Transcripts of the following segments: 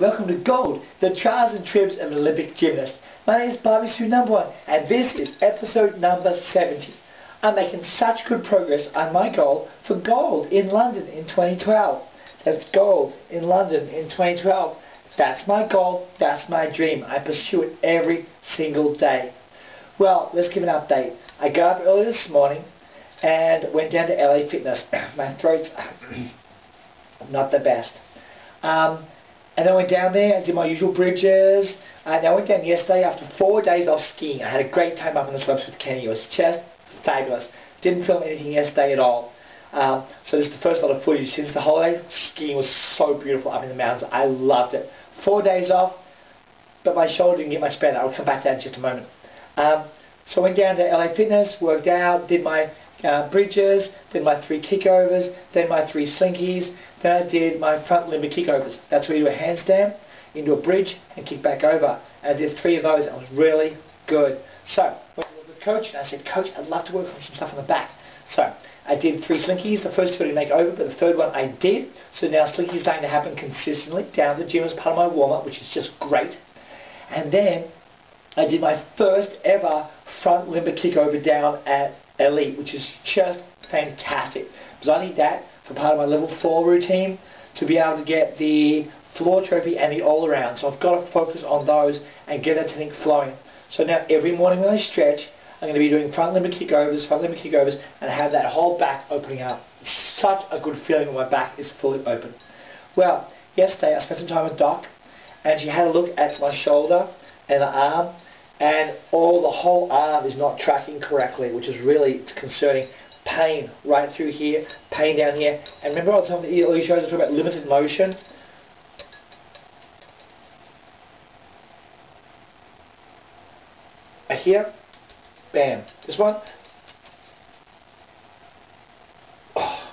Welcome to Gold, the trials and tribs of an Olympic gymnast. My name is Bobbie-Sue #1 and this is episode number 70. I'm making such good progress on my goal for gold in London in 2012. That's gold in London in 2012. That's my goal, that's my dream. I pursue it every single day. Well, let's give an update. I got up early this morning and went down to LA Fitness. My throat's not the best. And I went down there, I did my usual bridges, and I went down yesterday after 4 days of skiing. I had a great time up on the slopes with Kenny. It was just fabulous. Didn't film anything yesterday at all. So this is the first lot of footage since the holiday. Skiing was so beautiful up in the mountains. I loved it. 4 days off, but my shoulder didn't get much better. I'll come back to that in just a moment. So I went down to LA Fitness, worked out, did my bridges, then my 3 kickovers, then my 3 slinkies, then I did my front limber kickovers. That's where you do a handstand into a bridge and kick back over. And I did 3 of those and it was really good. So I went to the coach and I said, Coach, I'd love to work on some stuff on the back. So I did 3 slinkies. The first 2 I didn't make over, but the third one I did. So now slinkies starting to happen consistently down the gym as part of my warm-up, which is just great. And then I did my first ever front limber kickover down at Elite, which is just fantastic. Because I need that for part of my level 4 routine to be able to get the floor trophy and the all-around. So I've got to focus on those and get that technique flowing. So now every morning when I stretch, I'm going to be doing front limber kickovers, and have that whole back opening up. Such a good feeling when my back is fully open. Well, yesterday I spent some time with Doc, and she had a look at my shoulder and the arm, and the whole arm is not tracking correctly, which is really concerning. Pain right through here, pain down here. And remember all the time the early shows I talk about limited motion? Right here, bam. This one. Oh.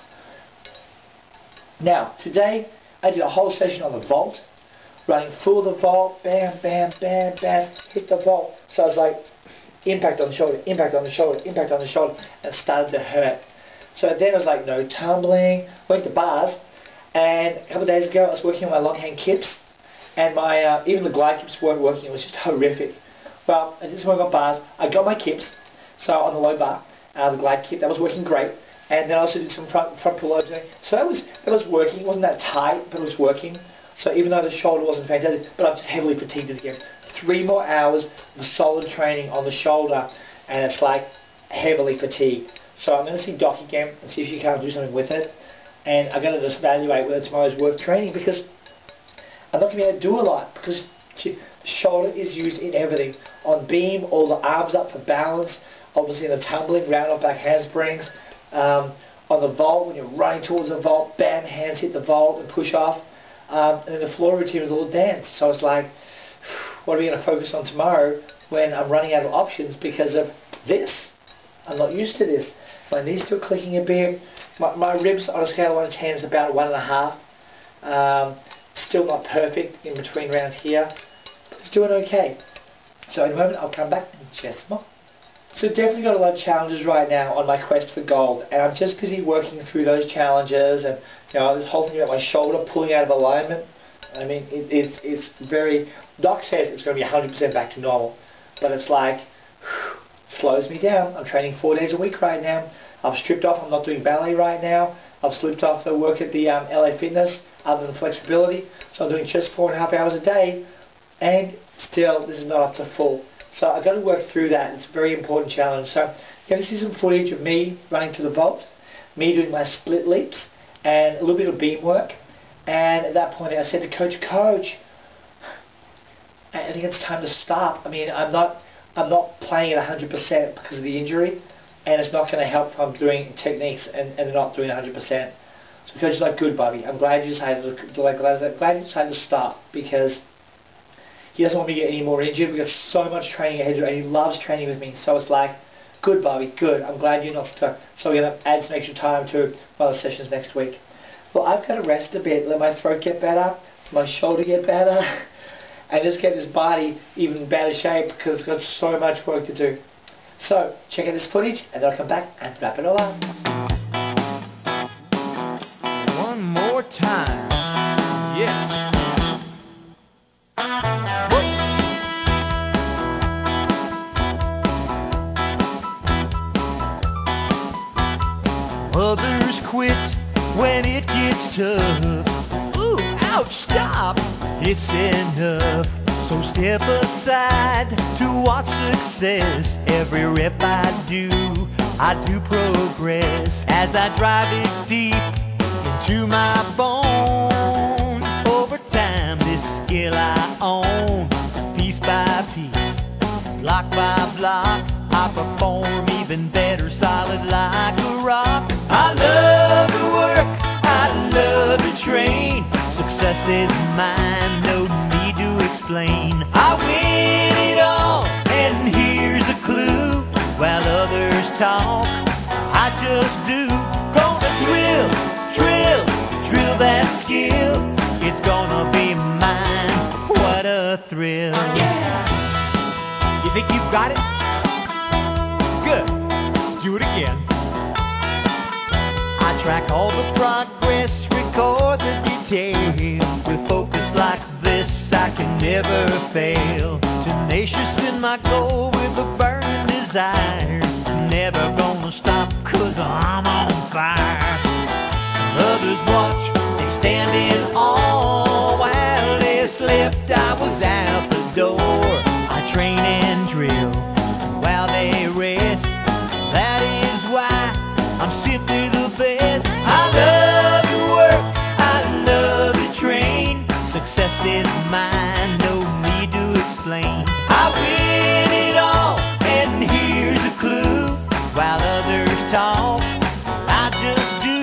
Now, today I did a whole session on the vault, running full the vault, bam, bam, bam, bam, hit the vault. So I was like, impact on the shoulder, impact on the shoulder, impact on the shoulder, and it started to hurt. So then I was like, no tumbling, went to bars, and a couple of days ago I was working on my long hand kips, and my even the glide kips weren't working. It was just horrific. Well, I did some work on bars. I got my kips, so on the low bar, the glide kip, that was working great, and then I also did some front pull-overs. So that was working. It wasn't that tight, but it was working. So even though the shoulder wasn't fantastic, but I'm just heavily fatigued again. 3 more hours of solid training on the shoulder, and it's like heavily fatigued. So I'm going to see Doc again and see if she can't do something with it. And I'm going to just evaluate whether tomorrow's worth training, because I'm not going to be able to do a lot, because the shoulder is used in everything. On beam, all the arms up for balance, obviously in the tumbling, round off back handsprings. On the vault, when you're running towards the vault, bam, hands hit the vault and push off. And then the floor routine was all dance. So it's like, what are we going to focus on tomorrow when I'm running out of options because of this? I'm not used to this. My knees still clicking a bit. My ribs on a scale of 1 to 10 is about 1.5. Still not perfect in between around here, but it's doing okay. So in a moment I'll come back and share some more. So definitely got a lot of challenges right now on my quest for gold, and I'm just busy working through those challenges, and this whole thing about my shoulder pulling out of alignment. I mean, it's very... Doc says it's going to be 100% back to normal, but it's like, slows me down. I'm training 4 days a week right now. I've stripped off. I'm not doing ballet right now. I've slipped off the work at the LA Fitness other than flexibility, so I'm doing just 4.5 hours a day, and still this is not up to full. So I've got to work through that. It's a very important challenge. So you're going to see some footage of me running to the vault, me doing my split leaps, and a little bit of beam work. And at that point I said to Coach, I think it's time to stop. I mean, I'm not playing at 100% because of the injury, and it's not going to help if I'm doing techniques and they're not doing 100%. So Coach is like, good, Bobbie. I'm glad you decided to stop, because he doesn't want me to get any more injured. We've got so much training ahead, and he loves training with me. So it's like, good, Bobbie, good. I'm glad you're not stuck. So we're going to add some extra time to one of the sessions next week. Well, I've got to rest a bit, let my throat get better, my shoulder get better, and just get this body even better shape, because it's got so much work to do. So, check out this footage, and then I'll come back and wrap it all up. One more time. Yes. others quit when it gets tough. Ooh, ouch, stop! It's enough. So step aside to watch success. Every rep I do progress. As I drive it deep into my bones. Over time, this skill I own. Piece by piece, block by block, I perform even better, solid like a rock. I love to work, I love to train. Success is mine, no need to explain. I win it all, and here's a clue. While others talk, I just do. Gonna drill, drill, drill that skill. It's gonna be mine, what a thrill. Yeah! You think you've got it? Good. Do it again. I track all the progress, record the detail. With focus like this, I can never fail. Tenacious in my goal with a burning desire. Never gonna stop, 'cause I'm on fire. Others watch, they stand in awe. While they slept, I was out the door. I train and drill while they rest. That is why I'm simply the best. I love to work, I love to train. Success is mine, no need to explain. I win it all, and here's a clue. While others talk, I just do.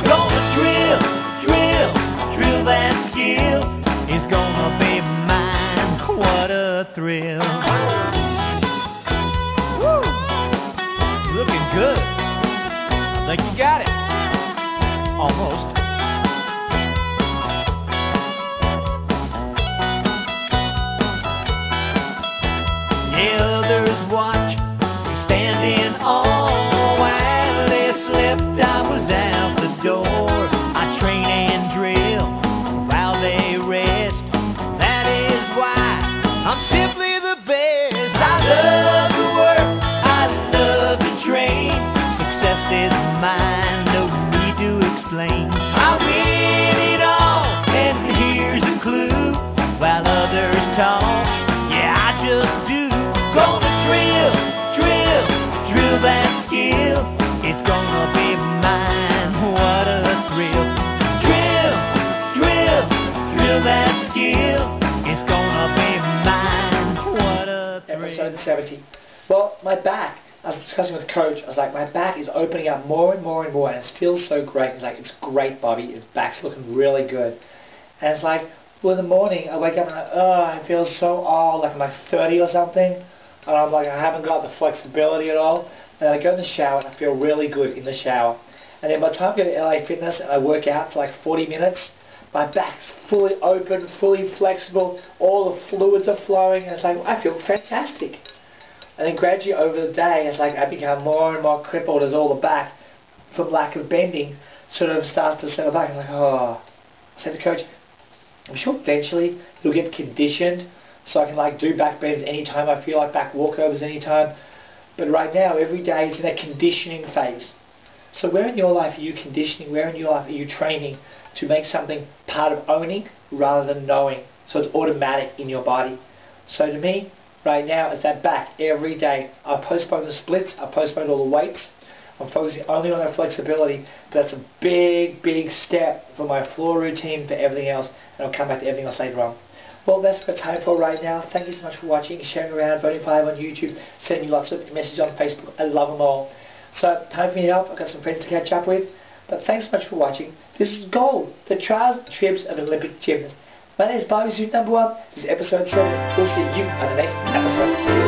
Gonna drill, drill, drill that skill. It's gonna be mine, what a thrill. Woo! Looking good. I think you got it. Almost. Yeah, others watch, they stand in awe. While they slept, I was out the door. I train and drill while they rest. That is why I'm simply the best. I love to work, I love to train. Success is mine, no need to explain. I win it all, and here's a clue. While others talk, yeah, I just do. Gonna drill, drill, drill that skill. It's gonna be mine, what a thrill. Drill, drill, drill that skill. It's gonna be mine, what a thrill. Episode 70. Well, my back, I was discussing with the coach, I was like, my back is opening up more and more and more, and it feels so great. It's like, it's great, Bobbie. Your back's looking really good. And it's like, well, in the morning, I wake up and I'm like, oh, I feel so old, like I'm like 30 or something. And I'm like, I haven't got the flexibility at all. And I go in the shower and I feel really good in the shower. And then by the time I get to LA Fitness and I work out for like 40 minutes, my back's fully open, fully flexible, all the fluids are flowing, and it's like, I feel fantastic. And then gradually over the day, it's like I become more and more crippled as all the back, from lack of bending, sort of starts to settle back. I'm like, oh. I said to coach, I'm sure eventually you'll get conditioned so I can like do back bends anytime I feel like, back walkovers anytime. But right now, every day is in a conditioning phase. So where in your life are you conditioning? Where in your life are you training to make something part of owning rather than knowing? So it's automatic in your body. So to me, right now, it's that back every day. I postpone the splits, I postpone all the weights. I'm focusing only on that flexibility, but that's a big, big step for my floor routine, for everything else, and I'll come back to everything else later on. Well, that's what it's time for right now. Thank you so much for watching, sharing around, voting 5 on YouTube, sending me lots of messages on Facebook. I love them all. So, time for me to help. I've got some friends to catch up with. But thanks so much for watching. This is Gold, the trials and tribs of an Olympic gymnast. My name is Bobbie-Sue #1. This is episode 7. We'll see you on the next episode.